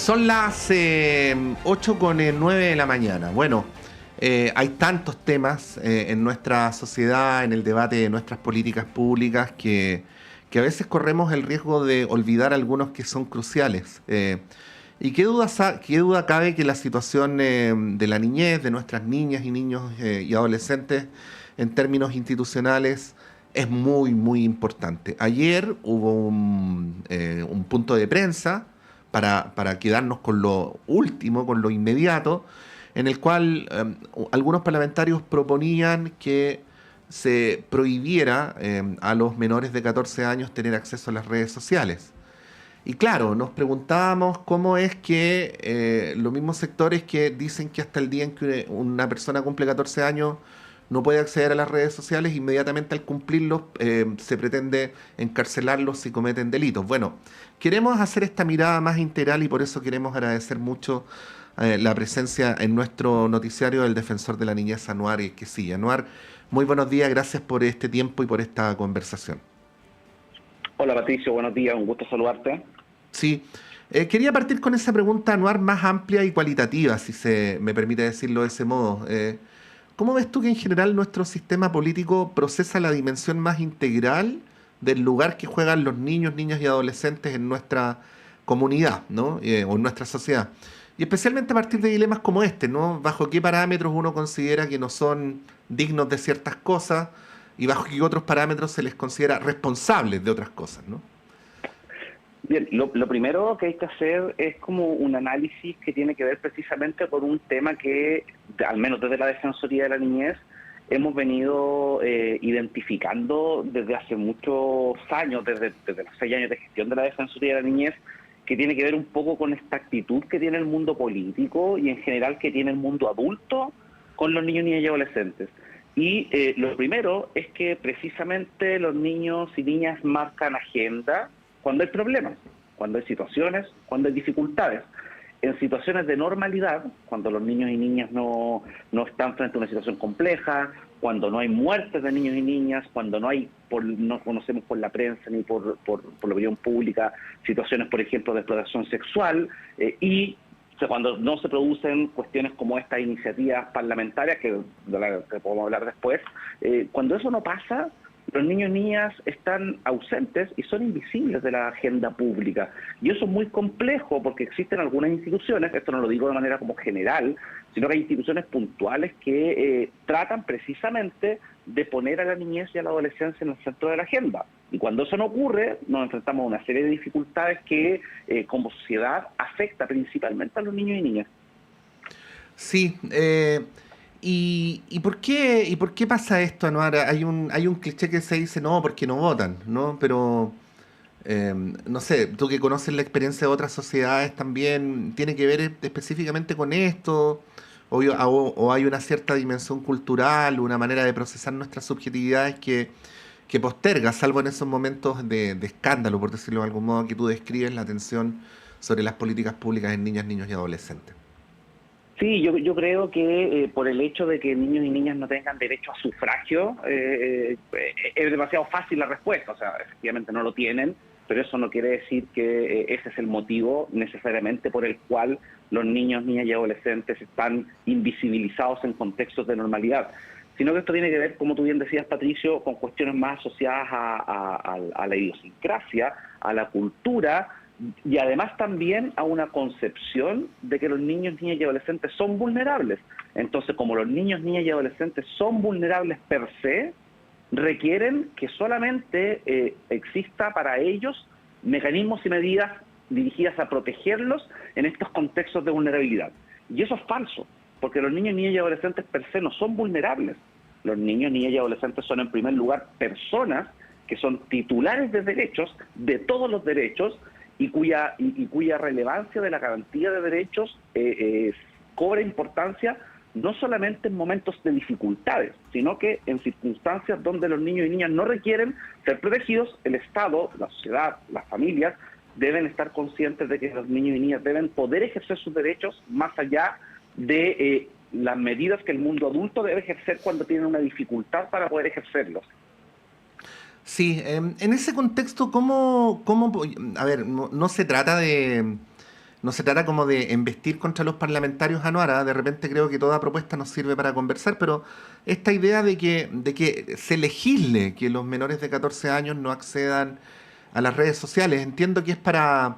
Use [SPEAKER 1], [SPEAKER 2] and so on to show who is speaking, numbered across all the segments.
[SPEAKER 1] Son las 8:09 de la mañana. Bueno, hay tantos temas en nuestra sociedad, en el debate de nuestras políticas públicas, que a veces corremos el riesgo de olvidar algunos que son cruciales. Y qué duda cabe que la situación de la niñez, de nuestras niñas y niños y adolescentes en términos institucionales es muy, muy importante. Ayer hubo un punto de prensa para quedarnos con lo último, con lo inmediato, en el cual algunos parlamentarios proponían que se prohibiera a los menores de 14 años tener acceso a las redes sociales. Y claro, nos preguntábamos cómo es que los mismos sectores que dicen que hasta el día en que una persona cumple 14 años no puede acceder a las redes sociales, inmediatamente al cumplirlos se pretende encarcelarlos si cometen delitos. Bueno, queremos hacer esta mirada más integral y por eso queremos agradecer mucho la presencia en nuestro noticiario del defensor de la niñez, Anuar Quesilla. Anuar, muy buenos días, gracias por este tiempo y por esta conversación.
[SPEAKER 2] Hola Patricio, buenos días, un gusto saludarte.
[SPEAKER 1] Sí, quería partir con esa pregunta, Anuar, más amplia y cualitativa, si se me permite decirlo de ese modo. ¿Cómo ves tú que en general nuestro sistema político procesa la dimensión más integral del lugar que juegan los niños, niñas y adolescentes en nuestra comunidad, ¿no? O en nuestra sociedad? Y especialmente a partir de dilemas como este, ¿no? ¿Bajo qué parámetros uno considera que no son dignos de ciertas cosas y bajo qué otros parámetros se les considera responsables de otras cosas, ¿no?
[SPEAKER 2] Bien, lo primero que hay que hacer es como un análisis que tiene que ver precisamente con un tema que, al menos desde la Defensoría de la Niñez, hemos venido identificando desde hace muchos años, desde los 6 años de gestión de la Defensoría de la Niñez, que tiene que ver un poco con esta actitud que tiene el mundo político y en general que tiene el mundo adulto con los niños, niñas y adolescentes. Y lo primero es que precisamente los niños y niñas marcan agenda cuando hay problemas, cuando hay situaciones, cuando hay dificultades. En situaciones de normalidad, cuando los niños y niñas no están frente a una situación compleja, cuando no hay muertes de niños y niñas, cuando no conocemos por la prensa ni por la opinión pública situaciones, por ejemplo, de explotación sexual, cuando no se producen cuestiones como estas iniciativas parlamentarias, de las que podemos hablar después, cuando eso no pasa, los niños y niñas están ausentes y son invisibles de la agenda pública. Y eso es muy complejo porque existen algunas instituciones, esto no lo digo de manera como general, sino que hay instituciones puntuales que tratan precisamente de poner a la niñez y a la adolescencia en el centro de la agenda. Y cuando eso no ocurre, nos enfrentamos a una serie de dificultades que como sociedad afecta principalmente a los niños y niñas.
[SPEAKER 1] Sí, ¿y por qué pasa esto, Anuar? Hay un cliché que se dice, no, porque no votan, ¿no? Pero, no sé, tú que conoces la experiencia de otras sociedades también, ¿tiene que ver específicamente con esto? O hay una cierta dimensión cultural, una manera de procesar nuestras subjetividades que posterga, salvo en esos momentos de escándalo, por decirlo de algún modo, que tú describes la atención sobre las políticas públicas en niñas, niños y adolescentes?
[SPEAKER 2] Sí, yo creo que por el hecho de que niños y niñas no tengan derecho a sufragio, es demasiado fácil la respuesta. O sea, efectivamente no lo tienen, pero eso no quiere decir que ese es el motivo necesariamente por el cual los niños, niñas y adolescentes están invisibilizados en contextos de normalidad. Sino que esto tiene que ver, como tú bien decías, Patricio, con cuestiones más asociadas a la idiosincrasia, a la cultura, y además también a una concepción de que los niños, niñas y adolescentes son vulnerables. Entonces, como los niños, niñas y adolescentes son vulnerables per se, requieren que solamente exista para ellos mecanismos y medidas dirigidas a protegerlos en estos contextos de vulnerabilidad. Y eso es falso, porque los niños, niñas y adolescentes per se no son vulnerables. Los niños, niñas y adolescentes son en primer lugar personas que son titulares de derechos, de todos los derechos, y cuya relevancia de la garantía de derechos cobra importancia no solamente en momentos de dificultades, sino que en circunstancias donde los niños y niñas no requieren ser protegidos, el Estado, la sociedad, las familias deben estar conscientes de que los niños y niñas deben poder ejercer sus derechos más allá de las medidas que el mundo adulto debe ejercer cuando tienen una dificultad para poder ejercerlos.
[SPEAKER 1] Sí, en ese contexto, a ver, no se trata no se trata como de embestir contra los parlamentarios, Anuara. De repente creo que toda propuesta nos sirve para conversar, pero esta idea de que se legisle que los menores de 14 años no accedan a las redes sociales, entiendo que es para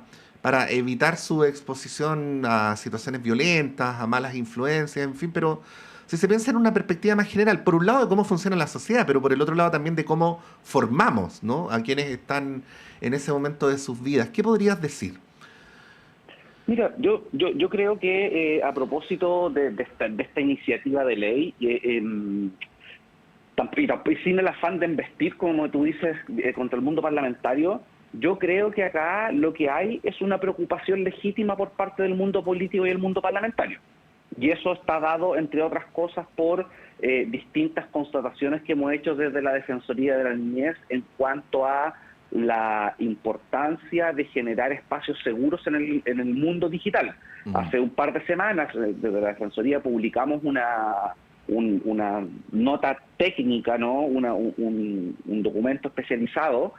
[SPEAKER 1] evitar su exposición a situaciones violentas, a malas influencias, en fin, pero si se piensa en una perspectiva más general, por un lado de cómo funciona la sociedad, pero por el otro lado también de cómo formamos, ¿no?, a quienes están en ese momento de sus vidas, ¿qué podrías decir?
[SPEAKER 2] Mira, yo creo que a propósito de esta iniciativa de ley, y sin el afán de embestir, como tú dices, contra el mundo parlamentario, yo creo que acá lo que hay es una preocupación legítima por parte del mundo político y el mundo parlamentario. Y eso está dado, entre otras cosas, por distintas constataciones que hemos hecho desde la Defensoría de la Niñez en cuanto a la importancia de generar espacios seguros en el mundo digital. Hace un par de semanas, desde la Defensoría publicamos una nota técnica, ¿no?, un documento especializado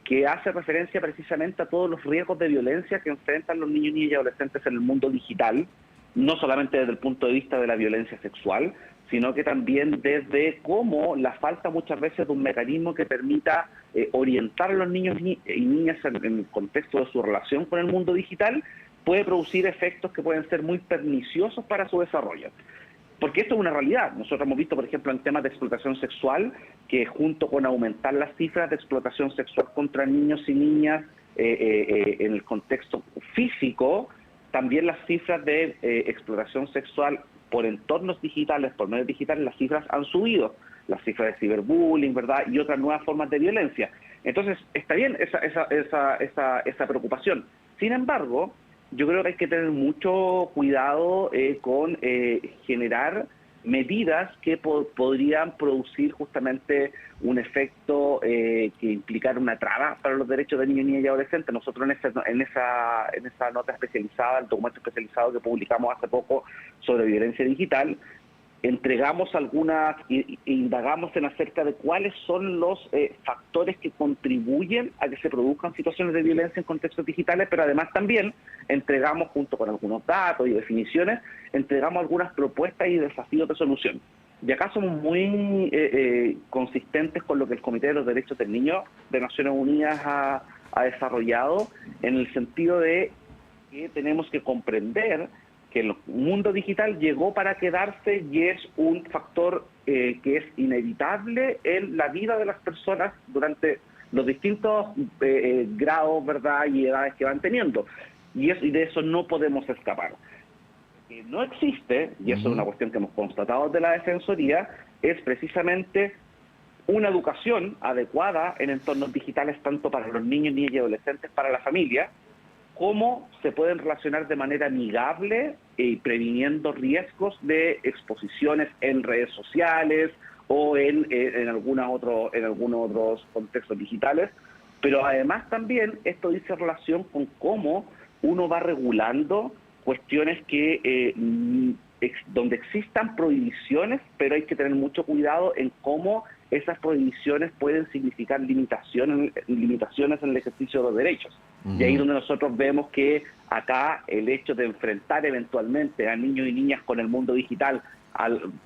[SPEAKER 2] que hace referencia precisamente a todos los riesgos de violencia que enfrentan los niños, niñas y adolescentes en el mundo digital, no solamente desde el punto de vista de la violencia sexual, sino que también desde cómo la falta muchas veces de un mecanismo que permita orientar a los niños y niñas en el contexto de su relación con el mundo digital puede producir efectos que pueden ser muy perniciosos para su desarrollo. Porque esto es una realidad. Nosotros hemos visto, por ejemplo, en temas de explotación sexual, que junto con aumentar las cifras de explotación sexual contra niños y niñas en el contexto físico, también las cifras de explotación sexual por entornos digitales, por medios digitales, las cifras han subido. Las cifras de ciberbullying, ¿verdad?, y otras nuevas formas de violencia. Entonces, está bien esa preocupación. Sin embargo, yo creo que hay que tener mucho cuidado con generar medidas que podrían producir justamente un efecto que implicara una traba para los derechos de niños, niñas y adolescentes. Nosotros en esa nota especializada, el documento especializado que publicamos hace poco sobre violencia digital, entregamos algunas e indagamos en acerca de cuáles son los factores que contribuyen a que se produzcan situaciones de violencia en contextos digitales, pero además también entregamos, junto con algunos datos y definiciones, entregamos algunas propuestas y desafíos de solución. Y acá somos muy consistentes con lo que el Comité de los Derechos del Niño de Naciones Unidas ha desarrollado, en el sentido de que tenemos que comprender que el mundo digital llegó para quedarse y es un factor que es inevitable en la vida de las personas durante los distintos grados, ¿verdad?, y edades que van teniendo. Y de eso no podemos escapar. Que no existe, y eso es una cuestión que hemos constatado de la Defensoría, es precisamente una educación adecuada en entornos digitales, tanto para los niños, niñas y adolescentes, para la familia, cómo se pueden relacionar de manera amigable y previniendo riesgos de exposiciones en redes sociales o en algunos otros contextos digitales, pero además también esto dice relación con cómo uno va regulando cuestiones que donde existan prohibiciones, pero hay que tener mucho cuidado en cómo esas prohibiciones pueden significar limitaciones en el ejercicio de los derechos. Y ahí es donde nosotros vemos que acá el hecho de enfrentar eventualmente a niños y niñas con el mundo digital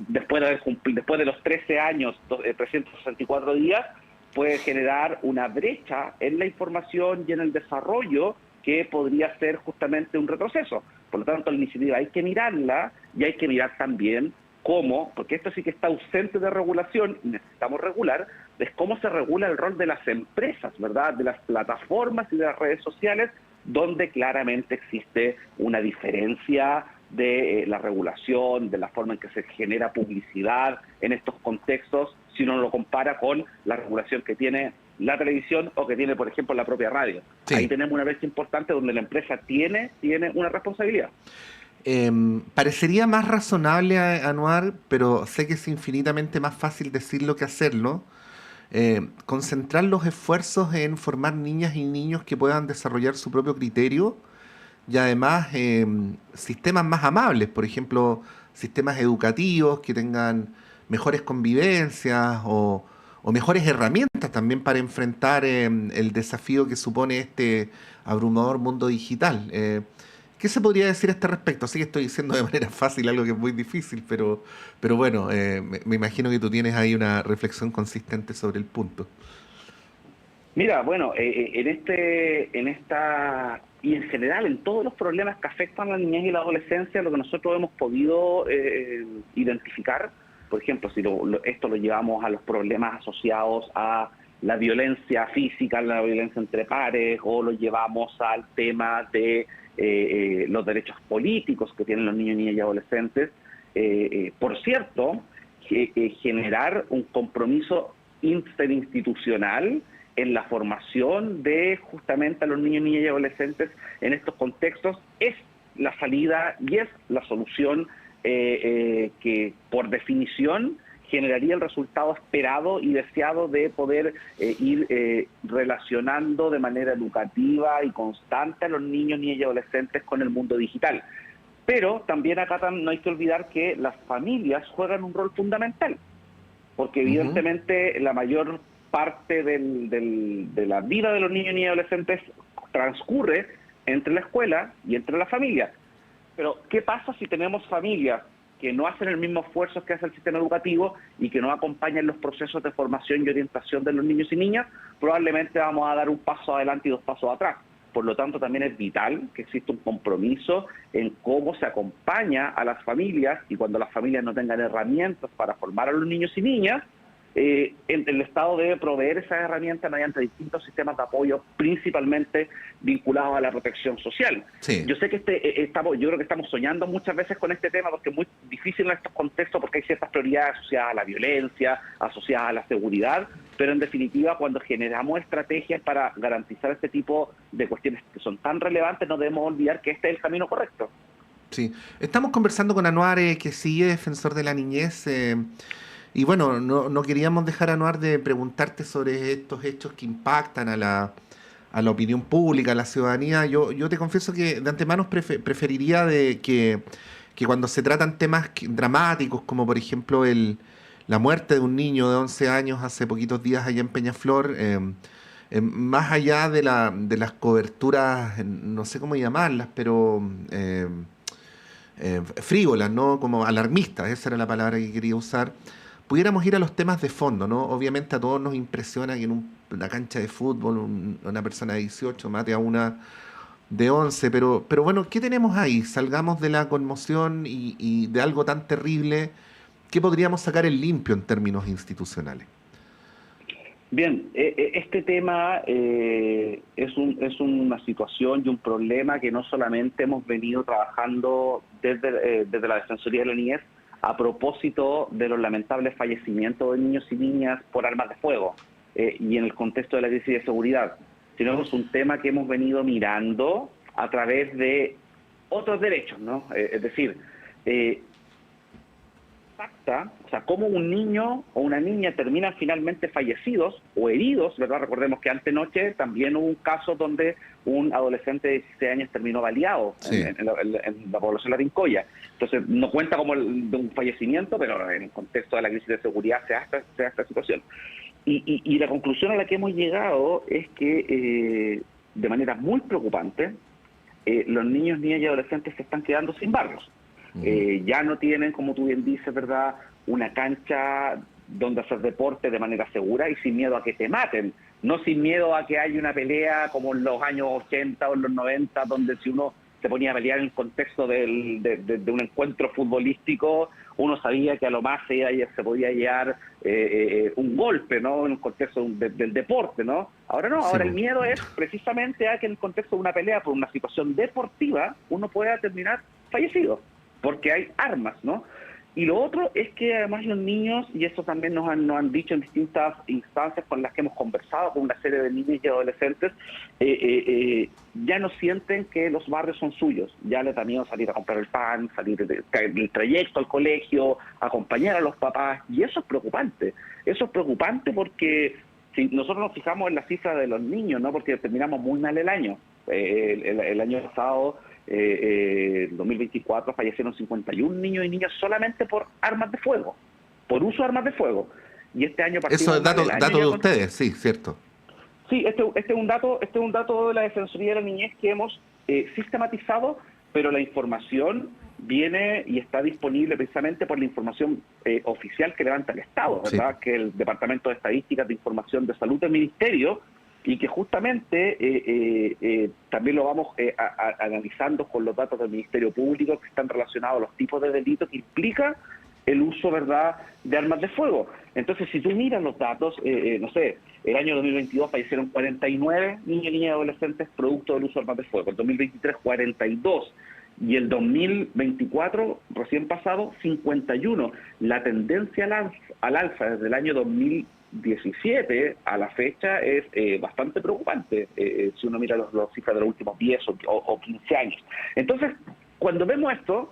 [SPEAKER 2] después de los 13 años, 364 días, puede generar una brecha en la información y en el desarrollo que podría ser justamente un retroceso. Por lo tanto, la iniciativa hay que mirarla y hay que mirar también cómo, porque esto sí que está ausente de regulación y necesitamos regular, es cómo se regula el rol de las empresas, ¿verdad?, de las plataformas y de las redes sociales, donde claramente existe una diferencia de la regulación, de la forma en que se genera publicidad en estos contextos, si uno lo compara con la regulación que tiene la televisión o que tiene, por ejemplo, la propia radio. Sí. Ahí tenemos una brecha importante donde la empresa tiene una responsabilidad.
[SPEAKER 1] Parecería más razonable, Anuar, pero sé que es infinitamente más fácil decirlo que hacerlo, concentrar los esfuerzos en formar niñas y niños que puedan desarrollar su propio criterio y además sistemas más amables, por ejemplo, sistemas educativos que tengan mejores convivencias o mejores herramientas también para enfrentar el desafío que supone este abrumador mundo digital. ¿Qué se podría decir a este respecto? Sí que estoy diciendo de manera fácil algo que es muy difícil, pero bueno, me imagino que tú tienes ahí una reflexión consistente sobre el punto.
[SPEAKER 2] Mira, bueno, en esta y en general en todos los problemas que afectan a la niñez y la adolescencia, lo que nosotros hemos podido identificar, por ejemplo, si esto lo llevamos a los problemas asociados a la violencia física, la violencia entre pares, o lo llevamos al tema de los derechos políticos que tienen los niños, niñas y adolescentes. Por cierto, generar un compromiso interinstitucional en la formación de justamente a los niños, niñas y adolescentes en estos contextos es la salida y es la solución que por definición generaría el resultado esperado y deseado de poder ir relacionando de manera educativa y constante a los niños, niñas y adolescentes con el mundo digital. Pero también acá no hay que olvidar que las familias juegan un rol fundamental, porque evidentemente la mayor parte de la vida de los niños y adolescentes transcurre entre la escuela y entre la familia. Pero, ¿qué pasa si tenemos familias que no hacen el mismo esfuerzo que hace el sistema educativo y que no acompañan los procesos de formación y orientación de los niños y niñas? Probablemente vamos a dar un paso adelante y dos pasos atrás. Por lo tanto, también es vital que exista un compromiso en cómo se acompaña a las familias, y cuando las familias no tengan herramientas para formar a los niños y niñas, el Estado debe proveer esas herramientas mediante distintos sistemas de apoyo, principalmente vinculados a la protección social.
[SPEAKER 1] Sí.
[SPEAKER 2] Yo sé que yo creo que estamos soñando muchas veces con este tema porque es muy difícil en estos contextos, porque hay ciertas prioridades asociadas a la violencia, asociadas a la seguridad, pero en definitiva cuando generamos estrategias para garantizar este tipo de cuestiones que son tan relevantes, no debemos olvidar que este es el camino correcto.
[SPEAKER 1] Sí, estamos conversando con Anuar, que sigue defensor de la niñez. Y bueno, no queríamos dejar, Anuar, de preguntarte sobre estos hechos que impactan a la opinión pública, a la ciudadanía. Yo te confieso que de antemano preferiría que cuando se tratan temas dramáticos, como por ejemplo la muerte de un niño de 11 años hace poquitos días allá en Peñaflor, más allá de las coberturas, no sé cómo llamarlas, pero frívolas, ¿no? Como alarmistas, esa era la palabra que quería usar, pudiéramos ir a los temas de fondo, ¿no? Obviamente a todos nos impresiona que en una cancha de fútbol una persona de 18 mate a una de 11, pero bueno, ¿qué tenemos ahí? Salgamos de la conmoción y de algo tan terrible, ¿qué podríamos sacar en limpio en términos institucionales?
[SPEAKER 2] Bien, este tema es una situación y un problema que no solamente hemos venido trabajando desde la Defensoría de la Niñez, a propósito de los lamentables fallecimientos de niños y niñas por armas de fuego y en el contexto de la crisis de seguridad, sino que es un tema que hemos venido mirando a través de otros derechos, ¿no? Es decir, o sea, cómo un niño o una niña terminan finalmente fallecidos o heridos, ¿verdad? Recordemos que antenoche también hubo un caso donde un adolescente de 16 años terminó baleado en la población de La Rincoya. Entonces, no cuenta como de un fallecimiento, pero en el contexto de la crisis de seguridad se da esta situación. Y la conclusión a la que hemos llegado es que, de manera muy preocupante, los niños, niñas y adolescentes se están quedando sin barrios. Ya no tienen, como tú bien dices, ¿verdad?, una cancha donde hacer deporte de manera segura y sin miedo a que te maten, no sin miedo a que haya una pelea como en los años 80 o en los 90, donde si uno se ponía a pelear en el contexto de un encuentro futbolístico, uno sabía que a lo más se podía llegar un golpe, ¿no?, en el contexto del deporte, ¿no? Ahora no, ahora el miedo es precisamente a que en el contexto de una pelea por una situación deportiva uno pueda terminar fallecido, porque hay armas, ¿no? Y lo otro es que además los niños, y eso también nos han dicho en distintas instancias con las que hemos conversado con una serie de niños y adolescentes, ya no sienten que los barrios son suyos, ya les da miedo salir a comprar el pan, salir del trayecto al colegio, acompañar a los papás, y eso es preocupante porque si nosotros nos fijamos en la cifra de los niños, ¿no?, porque terminamos muy mal el año, el año pasado, 2024, fallecieron 51 niños y niñas solamente por armas de fuego, por uso de armas de fuego. Y este año partimos.
[SPEAKER 1] Eso es dato de ustedes, sí, cierto.
[SPEAKER 2] Sí, este es un dato de la Defensoría de la Niñez que hemos sistematizado, pero la información viene y está disponible precisamente por la información oficial que levanta el Estado, ¿verdad? Sí. Que el Departamento de Estadísticas de Información de Salud del Ministerio, y que justamente también lo vamos analizando con los datos del Ministerio Público que están relacionados a los tipos de delitos que implica el uso, ¿verdad?, de armas de fuego. Entonces, si tú miras los datos, no sé, el año 2022 fallecieron 49 niños y niñas y adolescentes producto del uso de armas de fuego, el 2023 42, y el 2024, recién pasado, 51. La tendencia al alza desde el año 2017 a la fecha es bastante preocupante, si uno mira las cifras de los últimos 10 o 15 años. Entonces, cuando vemos esto,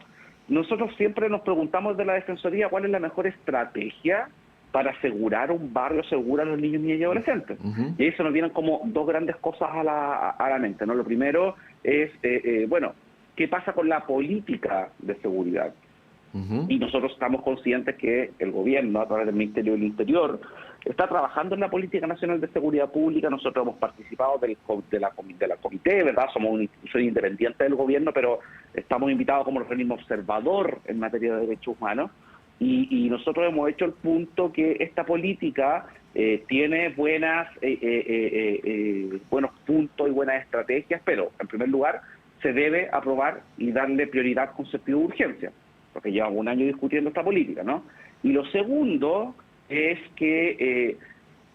[SPEAKER 2] nosotros siempre nos preguntamos de la Defensoría cuál es la mejor estrategia para asegurar un barrio seguro a los niños, niñas y adolescentes. Y ahí se nos vienen como dos grandes cosas a la mente, ¿no? Lo primero es, bueno, ¿qué pasa con la política de seguridad? Y nosotros estamos conscientes que el gobierno, a través del Ministerio del Interior, está trabajando en la Política Nacional de Seguridad Pública. Nosotros hemos participado de la comité, ¿verdad? Somos una institución independiente del gobierno, pero estamos invitados como organismo observador en materia de derechos humanos. Y nosotros hemos hecho el punto que esta política tiene buenos puntos y buenas estrategias, pero en primer lugar se debe aprobar y darle prioridad con sentido de urgencia, porque llevamos un año discutiendo esta política, ¿no? Y lo segundo es que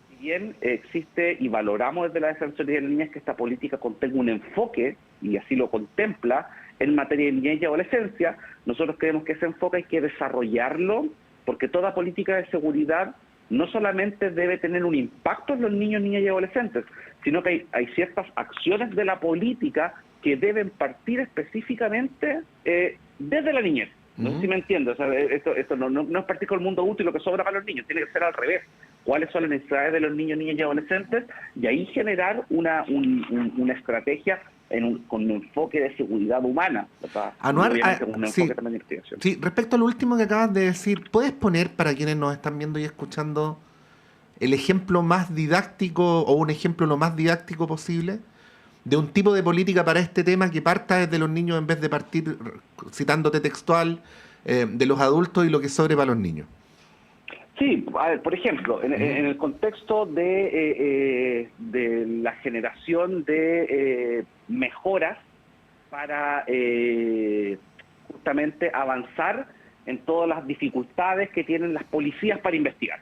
[SPEAKER 2] si bien existe y valoramos desde la Defensoría de Niñas que esta política contenga un enfoque, y así lo contempla, en materia de niñez y adolescencia, nosotros creemos que ese enfoque hay que desarrollarlo, porque toda política de seguridad no solamente debe tener un impacto en los niños, niñas y adolescentes, sino que hay ciertas acciones de la política que deben partir específicamente desde la niñez. No sé si me entiendes. O sea, esto no es partir con el mundo útil lo que sobra para los niños, tiene que ser al revés. ¿Cuáles son las necesidades de los niños, niñas y adolescentes? Y ahí generar una estrategia con un enfoque de seguridad humana.
[SPEAKER 1] Anuar,
[SPEAKER 2] un enfoque también de investigación.
[SPEAKER 1] Sí, respecto a lo último que acabas de decir, ¿puedes poner para quienes nos están viendo y escuchando el ejemplo más didáctico o un ejemplo lo más didáctico posible de un tipo de política para este tema que parta desde los niños en vez de partir, citándote textual, de los adultos y lo que sobre para los niños?
[SPEAKER 2] Sí, a ver, por ejemplo, en el contexto de la generación de mejoras para justamente avanzar en todas las dificultades que tienen las policías para investigar,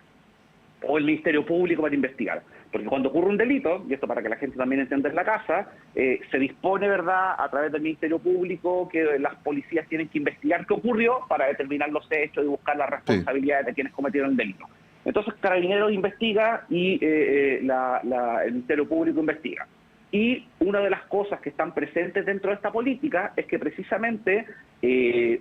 [SPEAKER 2] o el Ministerio Público para investigar. Porque cuando ocurre un delito, y esto para que la gente también entienda en la casa, se dispone, ¿verdad?, a través del Ministerio Público que las policías tienen que investigar qué ocurrió para determinar los hechos y buscar las responsabilidades de quienes cometieron el delito. Entonces Carabineros investiga y el Ministerio Público investiga. Y una de las cosas que están presentes dentro de esta política es que precisamente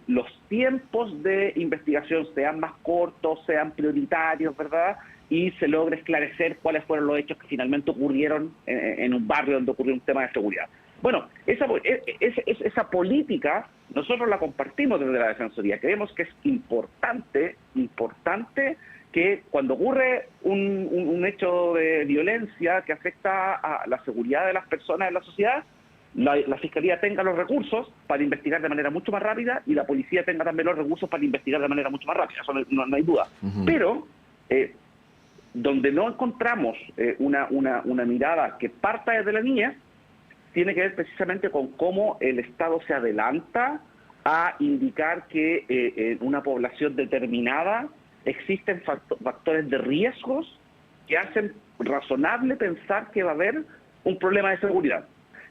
[SPEAKER 2] los tiempos de investigación sean más cortos, sean prioritarios, ¿verdad?, y se logra esclarecer cuáles fueron los hechos que finalmente ocurrieron en un barrio donde ocurrió un tema de seguridad. Bueno, esa política nosotros la compartimos desde la Defensoría. Creemos que es importante que cuando ocurre un hecho de violencia que afecta a la seguridad de las personas en la sociedad, la Fiscalía tenga los recursos para investigar de manera mucho más rápida y la policía tenga también los recursos para investigar de manera mucho más rápida. Eso no hay duda. Pero donde no encontramos una mirada que parta desde la niñez, tiene que ver precisamente con cómo el Estado se adelanta a indicar que en una población determinada existen factores de riesgos que hacen razonable pensar que va a haber un problema de seguridad.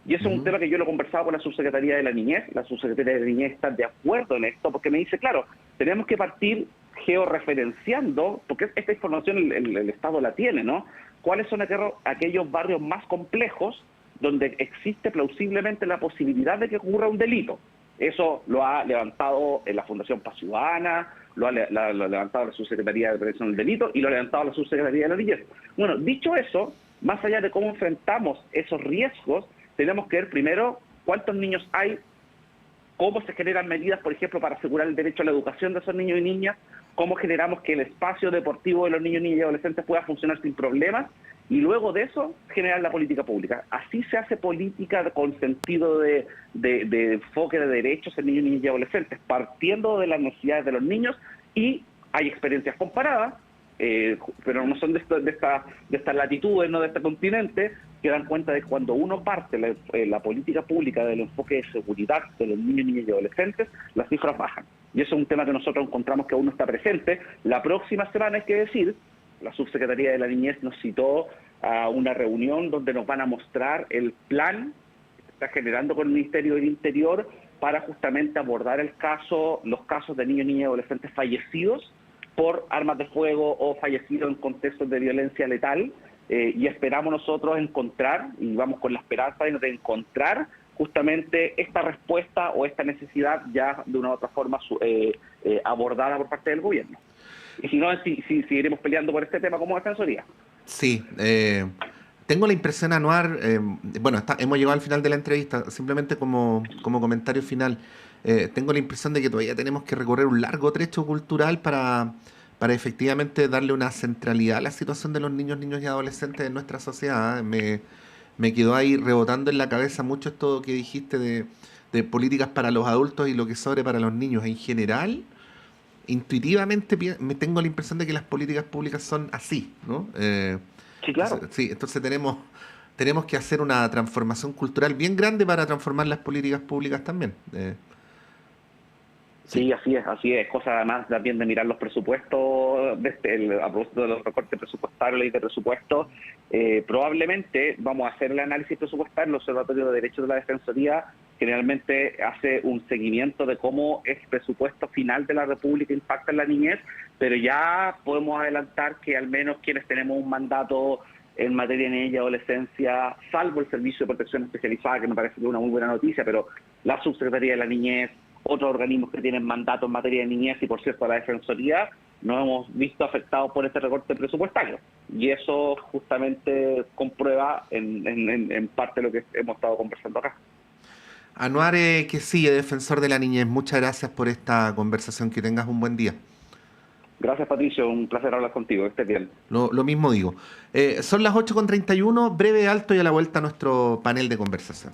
[SPEAKER 2] Y eso es un tema que yo lo he conversado con la Subsecretaría de la Niñez. La Subsecretaría de la Niñez está de acuerdo en esto, porque me dice, claro, tenemos que partir georreferenciando, porque esta información el Estado la tiene, ¿no? ¿Cuáles son aquellos barrios más complejos donde existe plausiblemente la posibilidad de que ocurra un delito? Eso lo ha levantado la Fundación Paz Ciudadana, lo ha levantado la Subsecretaría de Prevención del Delito y lo ha levantado la Subsecretaría de la Niñez. Bueno, dicho eso, más allá de cómo enfrentamos esos riesgos, tenemos que ver primero cuántos niños hay, cómo se generan medidas, por ejemplo, para asegurar el derecho a la educación de esos niños y niñas, cómo generamos que el espacio deportivo de los niños, niñas y adolescentes pueda funcionar sin problemas, y luego de eso generar la política pública. Así se hace política con sentido de enfoque de derechos en niños, niñas y adolescentes, partiendo de las necesidades de los niños, y hay experiencias comparadas, pero no son de estas latitudes, no de este continente, que dan cuenta de que cuando uno parte la política pública del enfoque de seguridad de los niños, niñas y adolescentes, las cifras bajan. Y eso es un tema que nosotros encontramos que aún no está presente. La próxima semana, es que decir, la Subsecretaría de la Niñez nos citó a una reunión donde nos van a mostrar el plan que se está generando con el Ministerio del Interior para justamente abordar los casos de niños, niñas y adolescentes fallecidos por armas de fuego o fallecidos en contextos de violencia letal, y esperamos nosotros encontrar, y vamos con la esperanza de encontrar justamente esta respuesta o esta necesidad ya de una u otra forma abordada por parte del gobierno. Y si no, seguiremos peleando por este tema como Defensoría.
[SPEAKER 1] Sí, tengo la impresión, Anuar, bueno, hemos llegado al final de la entrevista, simplemente como comentario final, tengo la impresión de que todavía tenemos que recorrer un largo trecho cultural para efectivamente darle una centralidad a la situación de los niños y adolescentes en nuestra sociedad. Me quedó ahí rebotando en la cabeza mucho esto que dijiste de políticas para los adultos y lo que sobre para los niños en general. Intuitivamente me tengo la impresión de que las políticas públicas son así, ¿no?
[SPEAKER 2] Sí, claro.
[SPEAKER 1] Entonces tenemos que hacer una transformación cultural bien grande para transformar las políticas públicas también.
[SPEAKER 2] Sí, así es. Cosa además también de mirar los presupuestos, a propósito de los recortes presupuestarios, ley de presupuesto, probablemente vamos a hacer el análisis presupuestario. El Observatorio de Derechos de la Defensoría generalmente hace un seguimiento de cómo el presupuesto final de la República impacta en la niñez, pero ya podemos adelantar que al menos quienes tenemos un mandato en materia de niñez y adolescencia, salvo el Servicio de Protección Especializada, que me parece que es una muy buena noticia, pero la Subsecretaría de la Niñez, otros organismos que tienen mandato en materia de niñez y, por cierto, la Defensoría, nos hemos visto afectados por este recorte presupuestario. Y eso justamente comprueba en parte lo que hemos estado conversando acá.
[SPEAKER 1] Anuar, que sí, defensor de la niñez, muchas gracias por esta conversación. Que tengas un buen día.
[SPEAKER 2] Gracias, Patricio. Un placer hablar contigo. Que estés bien.
[SPEAKER 1] Lo mismo digo. Son las 8:31, breve, alto y a la vuelta a nuestro panel de conversación.